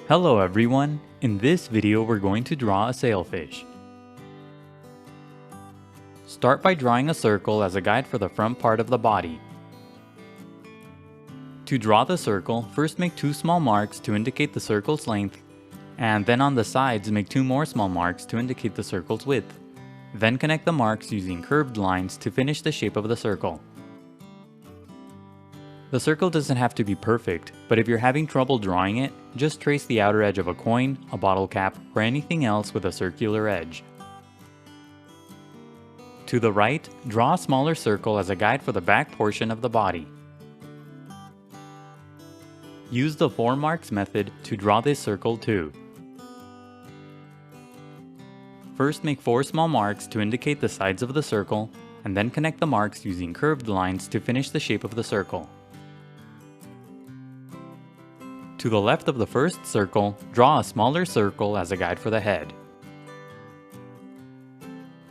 Hello everyone! In this video we're going to draw a sailfish. Start by drawing a circle as a guide for the front part of the body. To draw the circle, first make two small marks to indicate the circle's length, and then on the sides make two more small marks to indicate the circle's width. Then connect the marks using curved lines to finish the shape of the circle. The circle doesn't have to be perfect, but if you're having trouble drawing it, just trace the outer edge of a coin, a bottle cap, or anything else with a circular edge. To the right, draw a smaller circle as a guide for the back portion of the body. Use the 4 marks method to draw this circle too. First make 4 small marks to indicate the sides of the circle, and then connect the marks using curved lines to finish the shape of the circle. To the left of the first circle, draw a smaller circle as a guide for the head.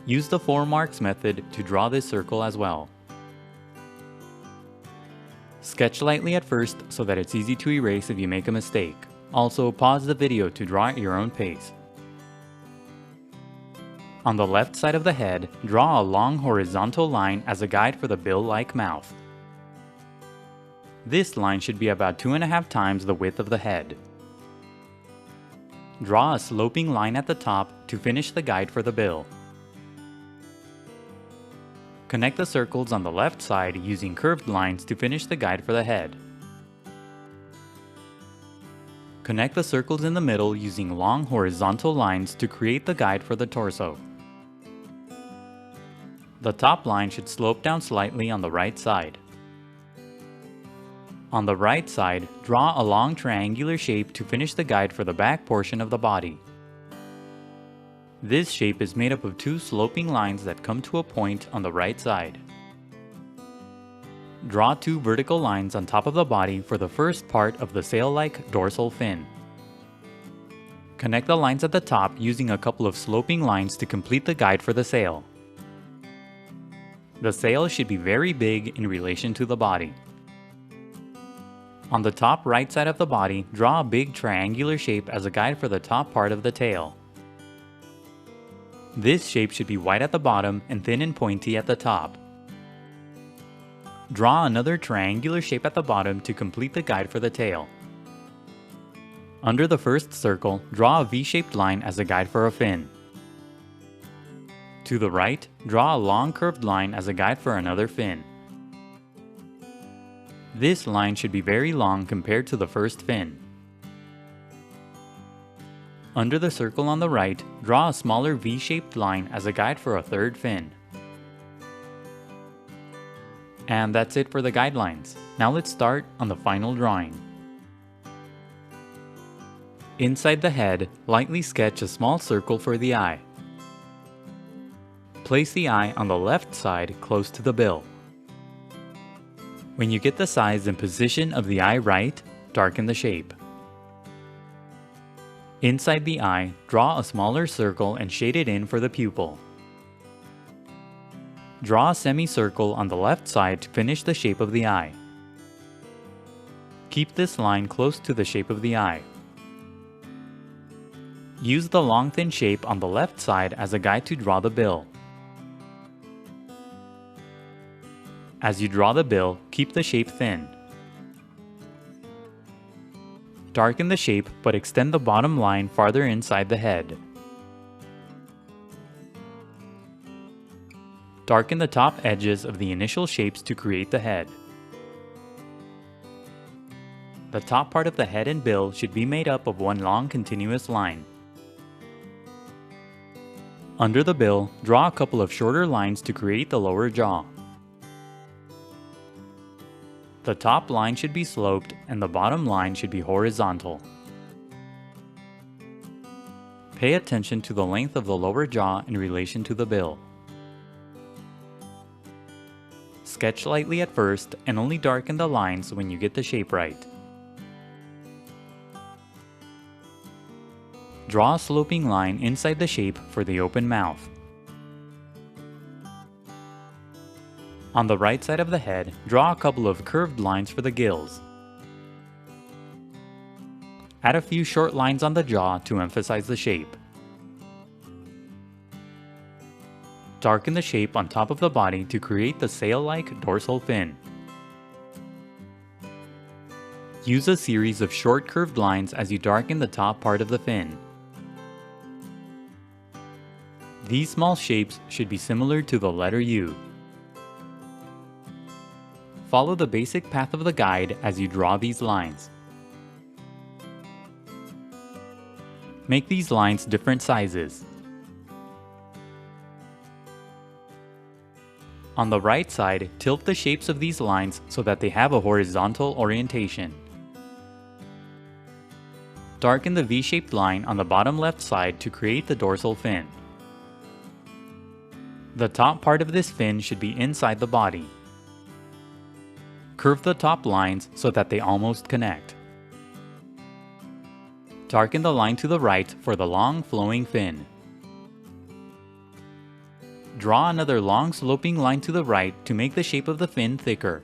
Use the 4 marks method to draw this circle as well. Sketch lightly at first so that it's easy to erase if you make a mistake. Also, pause the video to draw at your own pace. On the left side of the head, draw a long horizontal line as a guide for the bill-like mouth. This line should be about 2.5 times the width of the head. Draw a sloping line at the top to finish the guide for the bill. Connect the circles on the left side using curved lines to finish the guide for the head. Connect the circles in the middle using long horizontal lines to create the guide for the torso. The top line should slope down slightly on the right side. On the right side, draw a long triangular shape to finish the guide for the back portion of the body. This shape is made up of 2 sloping lines that come to a point on the right side. Draw 2 vertical lines on top of the body for the first part of the sail-like dorsal fin. Connect the lines at the top using a couple of sloping lines to complete the guide for the sail. The sail should be very big in relation to the body. On the top right side of the body, draw a big triangular shape as a guide for the top part of the tail. This shape should be wide at the bottom and thin and pointy at the top. Draw another triangular shape at the bottom to complete the guide for the tail. Under the first circle, draw a V-shaped line as a guide for a fin. To the right, draw a long curved line as a guide for another fin. This line should be very long compared to the first fin. Under the circle on the right, draw a smaller V-shaped line as a guide for a third fin. And that's it for the guidelines. Now let's start on the final drawing. Inside the head, lightly sketch a small circle for the eye. Place the eye on the left side close to the bill. When you get the size and position of the eye right, darken the shape. Inside the eye, draw a smaller circle and shade it in for the pupil. Draw a semicircle on the left side to finish the shape of the eye. Keep this line close to the shape of the eye. Use the long thin shape on the left side as a guide to draw the bill. As you draw the bill, keep the shape thin. Darken the shape but extend the bottom line farther inside the head. Darken the top edges of the initial shapes to create the head. The top part of the head and bill should be made up of one long continuous line. Under the bill, draw a couple of shorter lines to create the lower jaw. The top line should be sloped and the bottom line should be horizontal. Pay attention to the length of the lower jaw in relation to the bill. Sketch lightly at first and only darken the lines when you get the shape right. Draw a sloping line inside the shape for the open mouth. On the right side of the head, draw a couple of curved lines for the gills. Add a few short lines on the jaw to emphasize the shape. Darken the shape on top of the body to create the sail-like dorsal fin. Use a series of short curved lines as you darken the top part of the fin. These small shapes should be similar to the letter U. Follow the basic path of the guide as you draw these lines. Make these lines different sizes. On the right side, tilt the shapes of these lines so that they have a horizontal orientation. Darken the V-shaped line on the bottom left side to create the dorsal fin. The top part of this fin should be inside the body. Curve the top lines so that they almost connect. Darken the line to the right for the long flowing fin. Draw another long sloping line to the right to make the shape of the fin thicker.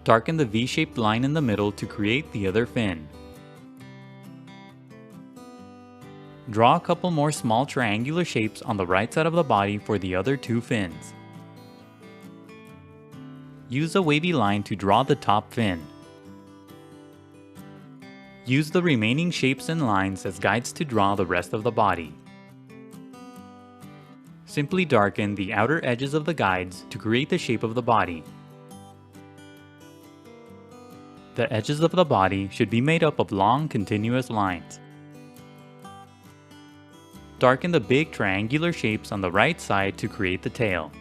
Darken the V-shaped line in the middle to create the other fin. Draw a couple more small triangular shapes on the right side of the body for the other two fins. Use a wavy line to draw the top fin. Use the remaining shapes and lines as guides to draw the rest of the body. Simply darken the outer edges of the guides to create the shape of the body. The edges of the body should be made up of long continuous lines. Darken the big triangular shapes on the right side to create the tail.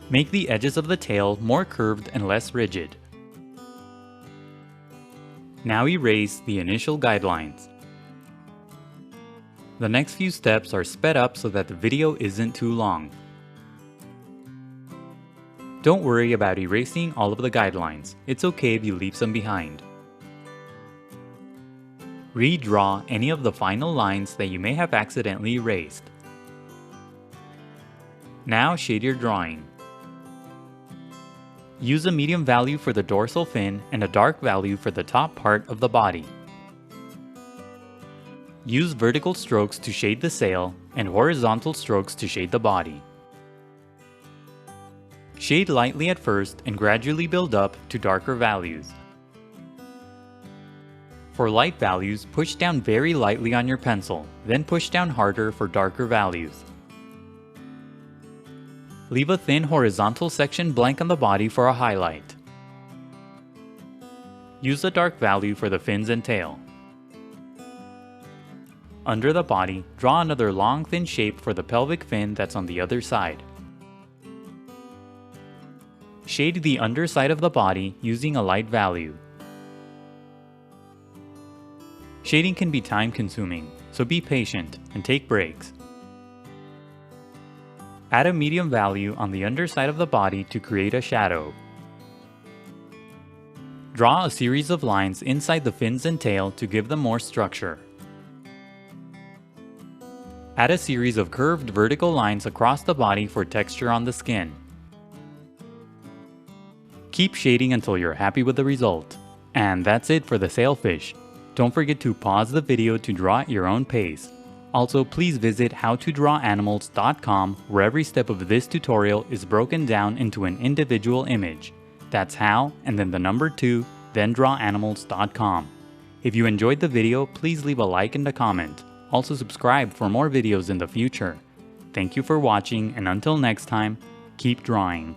Make the edges of the tail more curved and less rigid. Now erase the initial guidelines. The next few steps are sped up so that the video isn't too long. Don't worry about erasing all of the guidelines. It's okay if you leave some behind. Redraw any of the final lines that you may have accidentally erased. Now shade your drawing. Use a medium value for the dorsal fin and a dark value for the top part of the body. Use vertical strokes to shade the sail and horizontal strokes to shade the body. Shade lightly at first and gradually build up to darker values. For light values, push down very lightly on your pencil, then push down harder for darker values. Leave a thin horizontal section blank on the body for a highlight. Use a dark value for the fins and tail. Under the body, draw another long thin shape for the pelvic fin that's on the other side. Shade the underside of the body using a light value. Shading can be time consuming, so be patient and take breaks. Add a medium value on the underside of the body to create a shadow. Draw a series of lines inside the fins and tail to give them more structure. Add a series of curved vertical lines across the body for texture on the skin. Keep shading until you're happy with the result. And that's it for the sailfish. Don't forget to pause the video to draw at your own pace. Also, please visit howtodrawanimals.com where every step of this tutorial is broken down into an individual image. That's how, and then the number 2, then drawanimals.com. If you enjoyed the video, please leave a like and a comment. Also subscribe for more videos in the future. Thank you for watching, and until next time, keep drawing.